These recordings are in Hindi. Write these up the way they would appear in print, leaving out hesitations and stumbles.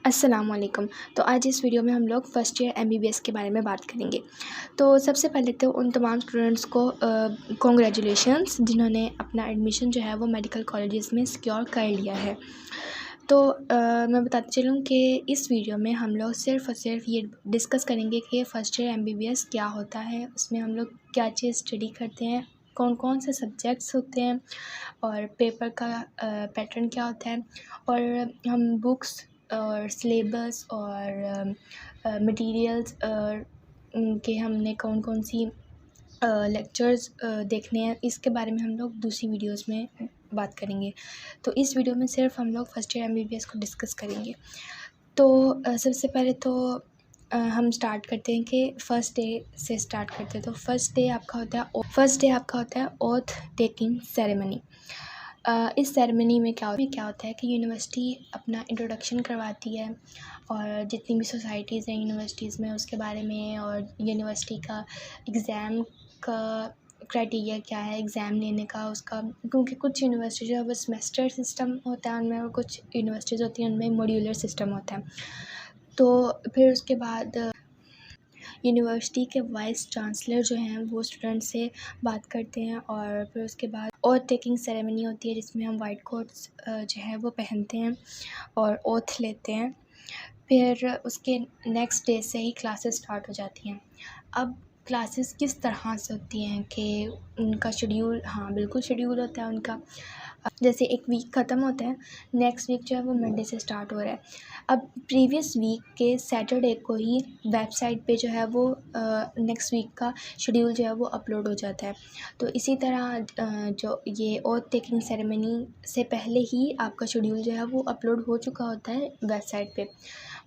अस्सलाम वालेकुम। तो आज इस वीडियो में हम लोग फ़र्स्ट ईयर एमबीबीएस के बारे में बात करेंगे। तो सबसे पहले तो उन तमाम स्टूडेंट्स को कांग्रेचुलेशंस जिन्होंने अपना एडमिशन जो है वो मेडिकल कॉलेजेस में सिक्योर कर लिया है। तो मैं बताती चलूँ कि इस वीडियो में हम लोग सिर्फ़ और सिर्फ ये डिस्कस करेंगे कि फ़र्स्ट ईयर एमबीबीएस क्या होता है, उसमें हम लोग क्या चीज़ स्टडी करते हैं, कौन-कौन से सब्जेक्ट्स होते हैं और पेपर का पैटर्न क्या होता है, और हम बुक्स और सिलेबस और मटेरियल्स के हमने कौन-कौन सी लेक्चर्स देखने हैं, इसके बारे में हम लोग दूसरी वीडियोस में बात करेंगे। तो इस वीडियो में सिर्फ हम लोग फ़र्स्ट ईयर एमबीबीएस को डिस्कस करेंगे। तो सबसे पहले तो हम स्टार्ट करते हैं कि फ़र्स्ट डे से स्टार्ट करते हैं। तो फर्स्ट डे आपका होता है ओथ टेकिंग सेरेमनी। इस सेरेमनी में क्या होता है कि यूनिवर्सिटी अपना इंट्रोडक्शन करवाती है और जितनी भी सोसाइटीज़ हैं यूनिवर्सिटीज़ में उसके बारे में, और यूनिवर्सिटी का एग्ज़ाम का क्राइटेरिया क्या है एग्ज़ाम लेने का उसका, क्योंकि कुछ यूनिवर्सिटी जो है वो सेमेस्टर सिस्टम होता है उनमें, और कुछ यूनिवर्सिटीज़ होती हैं उनमें मॉड्यूलर सिस्टम होता है। तो फिर उसके बाद यूनिवर्सिटी के वाइस चांसलर जो हैं वो स्टूडेंट से बात करते हैं, और फिर उसके बाद ओथ टेकिंग सेरेमनी होती है जिसमें हम वाइट कोट्स जो है वो पहनते हैं और ओथ लेते हैं। फिर उसके नेक्स्ट डे से ही क्लासेस स्टार्ट हो जाती हैं। अब क्लासेस किस तरह से होती हैं कि उनका शेड्यूल, हाँ बिल्कुल शेड्यूल होता है उनका। जैसे एक वीक ख़त्म होता है, नेक्स्ट वीक जो है वो मंडे से स्टार्ट हो रहा है। अब प्रीवियस वीक के सैटरडे को ही वेबसाइट पे जो है वो नेक्स्ट वीक का शेड्यूल जो है वो अपलोड हो जाता है। तो इसी तरह जो ये ओथ टेकिंग सेरेमनी से पहले ही आपका शेड्यूल जो है वो अपलोड हो चुका होता है वेबसाइट पे,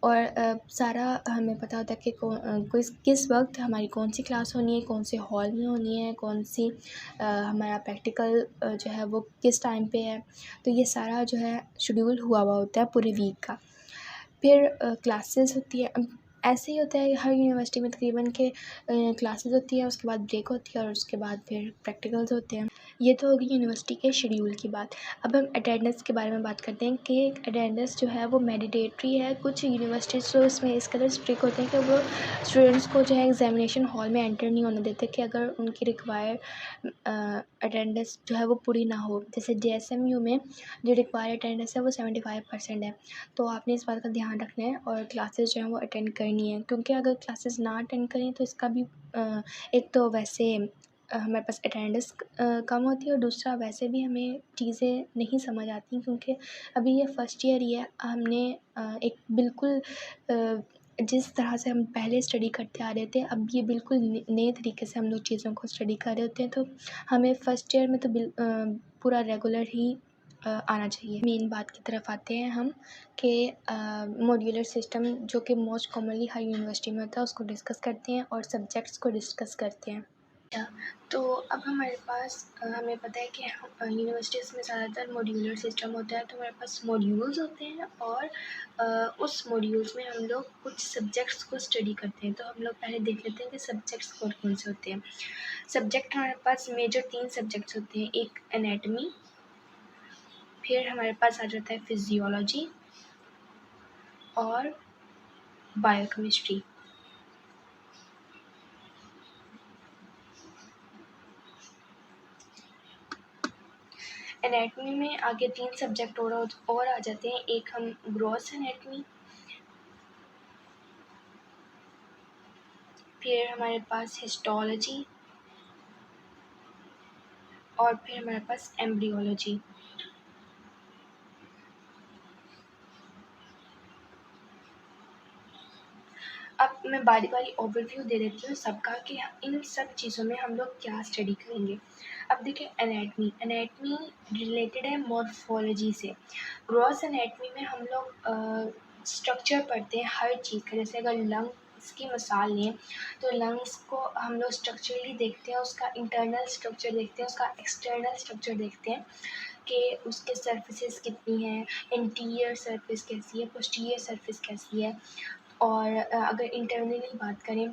और सारा हमें पता होता है कि किस वक्त हमारी कौन सी क्लास होनी है, कौन से हॉल में होनी है, कौन सी हमारा प्रैक्टिकल जो है वो किस टाइम पे है। तो ये सारा जो है शेड्यूल हुआ होता है पूरे वीक का। फिर क्लासेस होती है। अब ऐसे ही होता है हर यूनिवर्सिटी में तकरीबन के क्लासेस होती है, उसके बाद ब्रेक होती है और उसके बाद फिर प्रैक्टिकल्स होते हैं। ये तो होगी यूनिवर्सिटी के शेड्यूल की बात। अब हम अटेंडेंस के बारे में बात करते हैं कि अटेंडेंस जो है वो मैंडेटरी है। कुछ यूनिवर्सिटीज़ तो इसमें इस कदर स्ट्रिक्ट होते हैं कि वो स्टूडेंट्स को जो है एग्जामिनेशन हॉल में एंटर नहीं होने देते कि अगर उनकी रिक्वायर्ड अटेंडेंस जो है वो पूरी ना हो। जैसे जेएसएमयू में जो रिक्वायर्ड अटेंडेंस है वो 75% है। तो आपने इस बात का ध्यान रखना है और क्लासेस जो हैं वो अटेंड करनी है, क्योंकि अगर क्लासेस ना अटेंड करें तो इसका भी एक तो वैसे हमारे पास अटेंडेंस कम होती है, और दूसरा वैसे भी हमें चीज़ें नहीं समझ आती, क्योंकि अभी ये फ़र्स्ट ईयर ही है। हमने एक बिल्कुल जिस तरह से हम पहले स्टडी करते आ रहे थे, अब ये बिल्कुल नए तरीके से हम लोग चीज़ों को स्टडी कर रहे होते हैं। तो हमें फ़र्स्ट ईयर में तो पूरा रेगुलर ही आना चाहिए। मेन बात की तरफ आते हैं हम कि मॉड्यूलर सिस्टम जो कि मोस्ट कॉमनली हर यूनिवर्सिटी में होता है उसको डिस्कस करते हैं, और सब्जेक्ट्स को डिस्कस करते हैं। तो अब हमारे पास हमें पता है कि यूनिवर्सिटीज़ में ज़्यादातर मॉड्यूलर सिस्टम होता है। तो हमारे पास मॉड्यूल्स होते हैं, और उस मॉड्यूल्स में हम लोग कुछ सब्जेक्ट्स को स्टडी करते हैं। तो हम लोग पहले देख लेते हैं कि सब्जेक्ट्स कौन कौन से होते हैं। सब्जेक्ट हमारे पास मेजर 3 सब्जेक्ट्स होते हैं। एक एनाटमी, फिर हमारे पास आ जाता है फिजियोलॉजी और बायोकेमिस्ट्री। एनाटमी में आगे 3 सब्जेक्ट और आ जाते हैं। एक हम ग्रॉस एनाटमी, फिर हमारे पास हिस्टोलॉजी, और फिर हमारे पास एम्ब्रियोलॉजी। अब मैं बारी बारी ओवरव्यू दे देती हूँ सबका कि इन सब चीज़ों में हम लोग क्या स्टडी करेंगे। अब देखिए एनाटमी रिलेटेड है मॉर्फोलॉजी से। ग्रॉस एनाटमी में हम लोग स्ट्रक्चर पढ़ते हैं हर चीज़ का। जैसे अगर लंग्स की मिसाल लें तो लंग्स को हम लोग स्ट्रक्चरली देखते हैं, उसका इंटरनल स्ट्रक्चर देखते हैं, उसका एक्सटर्नल स्ट्रक्चर देखते हैं कि उसके सर्फेसिस कितनी हैं, इंटीरियर सर्फेस कैसी है, पोस्टीरियर सर्फेस कैसी है। और अगर इंटरनली बात करें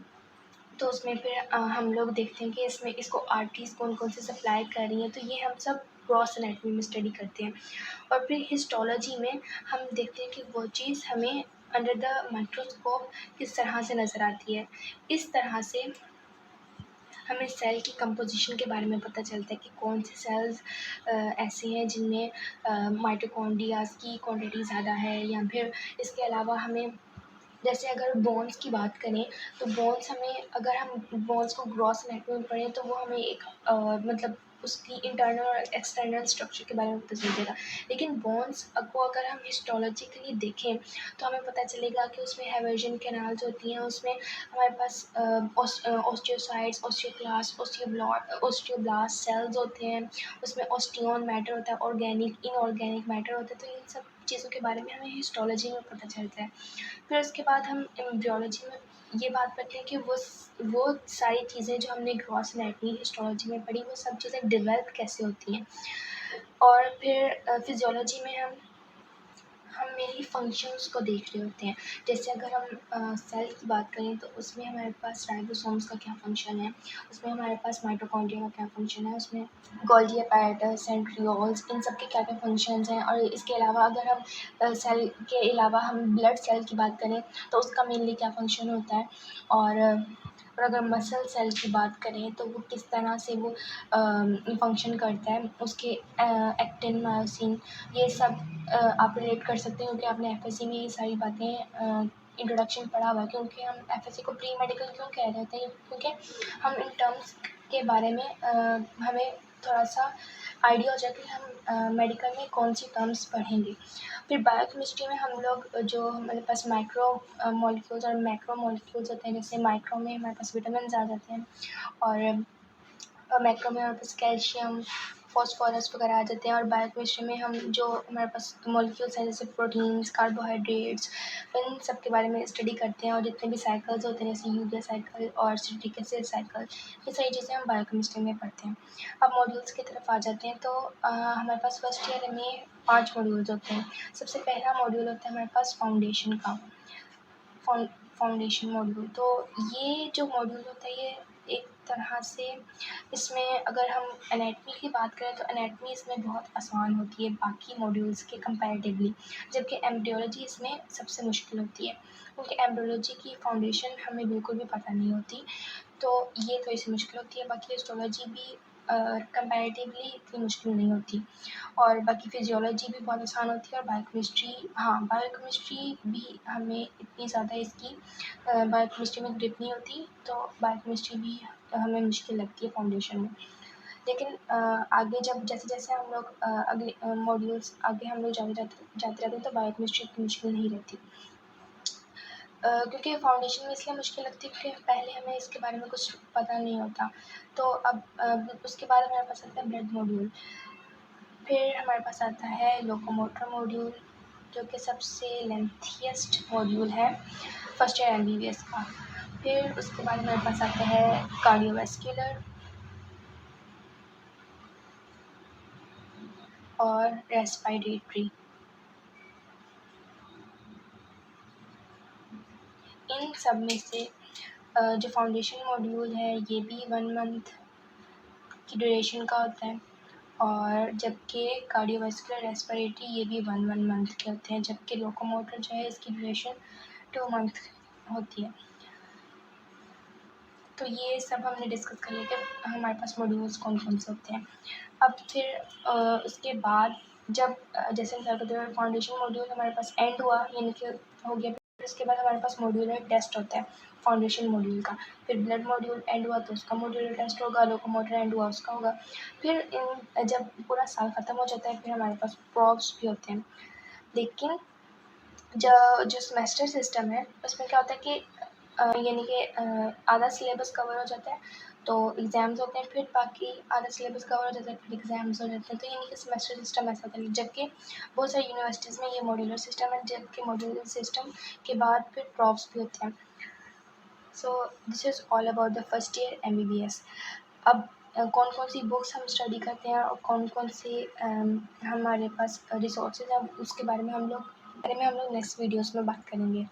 तो उसमें फिर हम लोग देखते हैं कि इसको आर्टरीज़ कौन कौन से सप्लाई कर रही हैं। तो ये हम सब ग्रॉस एनाटमी में स्टडी करते हैं। और फिर हिस्टोलॉजी में हम देखते हैं कि वो चीज़ हमें अंडर द माइक्रोस्कोप किस तरह से नज़र आती है। इस तरह से हमें सेल की कंपोजिशन के बारे में पता चलता है कि कौन से सेल्स ऐसे हैं जिनमें माइटोकॉन्ड्रियाज की क्वांटिटी ज़्यादा है, या फिर इसके अलावा हमें जैसे अगर बोन्स की बात करें तो बोन्स हमें, अगर हम बोन्स को ग्रॉस एनाटॉमी में पढ़ें तो वो हमें एक मतलब उसकी इंटरनल और एक्सटर्नल स्ट्रक्चर के बारे में पता चल जाएगा। लेकिन बोन्स को अगर हम हिस्टोलॉजिकली देखें तो हमें पता चलेगा कि उसमें हैवर्जन कैनाल्स होती हैं, उसमें हमारे पास ऑस्टियोसाइट्स, ऑस्टियोब्लास्ट सेल्स होते हैं, उसमें ऑस्टियन मैटर होता है, ऑर्गेनिक इनऑर्गेनिक मैटर होता है। तो इन सब चीज़ों के बारे में हमें हिस्टोलॉजी में पता चलता है। फिर उसके बाद हम एम्ब्रियोलॉजी में ये बात करते हैं कि वो सारी चीज़ें जो हमने ग्रॉस एनाटॉमी हिस्टोलॉजी में पढ़ी वो सब चीज़ें डेवलप कैसे होती हैं। और फिर फिजियोलॉजी में हम मेनली फंक्शंस को देख रहे होते हैं। जैसे अगर हम सेल की बात करें तो उसमें हमारे पास राइबोसोम्स का क्या फ़ंक्शन है, उसमें हमारे पास माइटोकॉन्ड्रिया का क्या फ़ंक्शन है, उसमें गोल्गी apparatus, सेंट्रियोल्स, इन सब के क्या-क्या फ़ंक्शंस हैं। और इसके अलावा अगर हम सेल के अलावा हम ब्लड सेल की बात करें तो उसका मेनली क्या फ़ंक्शन होता है। और अगर मसल सेल की बात करें तो वो किस तरह से वो फ़ंक्शन करता है, उसके एक्टिन, मायोसिन, ये सब आप रिलेट कर सकते हैं, क्योंकि आपने एफएससी में ये सारी बातें इंट्रोडक्शन पढ़ा हुआ है। क्योंकि हम एफएससी को प्री मेडिकल क्यों कह रहे होते हैं, क्योंकि हम इन टर्म्स के बारे में हमें थोड़ा सा आइडिया हो जाए कि हम मेडिकल में कौन सी टर्म्स पढ़ेंगे। फिर बायोकेमिस्ट्री में हम लोग जो हमारे पास माइक्रो मॉलिक्यूल्स और मैक्रो मॉलिक्यूल्स होते हैं। जैसे माइक्रो में हमारे पास विटामिन आ जाते हैं, और मैक्रो में हमारे पास कैल्शियम, फॉस्फोरस वगैरह आ जाते हैं। और बायोकेमिस्ट्री में हम जो हमारे पास मॉलिक्यूल्स हैं जैसे प्रोटीन्स, कार्बोहाइड्रेट्स, इन सब के बारे में स्टडी करते हैं। और जितने भी साइकिल्स होते हैं जैसे यूरिया साइकिल और सिट्रिक एसिड साइकिल, ये सारी चीज़ें हम बायोकेमिस्ट्री में पढ़ते हैं। अब मॉड्यूल्स की तरफ आ जाते हैं तो हमारे पास फर्स्ट ईयर में 5 मॉड्यूल्स होते हैं। सबसे पहला मॉड्यूल होता है हमारे पास फाउंडेशन का, फाउंडेशन मॉड्यूल। तो ये जो मॉड्यूल होता है ये एक तरह से, इसमें अगर हम एनाटॉमी की बात करें तो एनाटॉमी इसमें बहुत आसान होती है बाकी मॉड्यूल्स के कंपैरेटिवली, जबकि एम्ब्रियोलॉजी इसमें सबसे मुश्किल होती है, क्योंकि एम्ब्रियोलॉजी की फाउंडेशन हमें बिल्कुल भी पता नहीं होती। तो ये थोड़ी सी मुश्किल होती है। बाकी हिस्टोलॉजी भी कंपैरेटिवली इतनी मुश्किल नहीं होती। और बाकी फिजियोलॉजी भी बहुत आसान होती है। और बायोकेमिस्ट्री, हाँ, बायोकेमिस्ट्री भी हमें इतनी ज़्यादा इसकी बायोकेमिस्ट्री में ग्रिप नहीं होती, तो बायोकेमिस्ट्री भी हमें मुश्किल लगती है फाउंडेशन में। लेकिन आगे जब जैसे-जैसे हम लोग अगले मॉड्यूल्स आगे हम लोग जाते रहते हैं तो बायोकेमिस्ट्री इतनी मुश्किल नहीं रहती। क्योंकि फाउंडेशन में इसलिए मुश्किल लगती है क्योंकि पहले हमें इसके बारे में कुछ पता नहीं होता। तो अब उसके बाद हमारे पास आता है ब्लड मॉड्यूल। फिर हमारे पास आता है लोकोमोटर मॉड्यूल, जो कि सबसे लेंथीएस्ट मॉड्यूल है फर्स्ट ईयर एमबीबीएस का। फिर उसके बाद हमारे पास आता है कार्डियोवैस्कुलर और रेस्पिरेटरी। इन सब में से जो फाउंडेशन मॉड्यूल है ये भी 1 मंथ की ड्यूरेशन का होता है, और जबकि कार्डियोवैस्कुलर रेस्पिरेटरी ये भी 1 मंथ के होते हैं, जबकि लोकोमोटर जो है इसकी ड्यूरेशन 2 मंथ होती है। तो ये सब हमने डिस्कस कर लिया कि हमारे पास मॉड्यूल्स कौन-कौन से होते हैं। अब फिर उसके बाद जब जैसे मिसाल के तौर पर फाउंडेशन मॉड्यूल हमारे पास एंड हुआ, यानी कि हो गया, फिर उसके बाद हमारे पास मॉड्यूलर टेस्ट होता है फाउंडेशन मॉड्यूल का। फिर ब्लड मॉड्यूल एंड हुआ तो उसका मॉड्यूलर टेस्ट होगा, लोकोमोटर एंड हुआ उसका होगा। फिर जब पूरा साल ख़त्म हो जाता है फिर हमारे पास प्रॉब्स भी होते हैं। लेकिन जो सेमेस्टर सिस्टम है उसमें क्या होता है कि यानी कि आधा सिलेबस कवर हो जाता है तो एग्ज़ाम्स होते हैं, फिर बाकी आधा सिलेबस कवर हो जाता है, फिर एग्ज़ाम्स हो जाते हैं। तो यानी कि सेमेस्टर सिस्टम ऐसा होता है, जबकि बहुत सारी यूनिवर्सिटीज़ में ये मॉड्यूलर सिस्टम है, जबकि मॉड्यूलर सिस्टम के बाद फिर प्रॉब्स भी होते हैं। So this is all about the first year MBBS. अब कौन-कौन सी बुक्स हम स्टडी करते हैं और कौन-कौन से हमारे पास रिसोर्सेज़ हैं उसके बारे में हम लोग नेक्स्ट वीडियोज़ में बात करेंगे।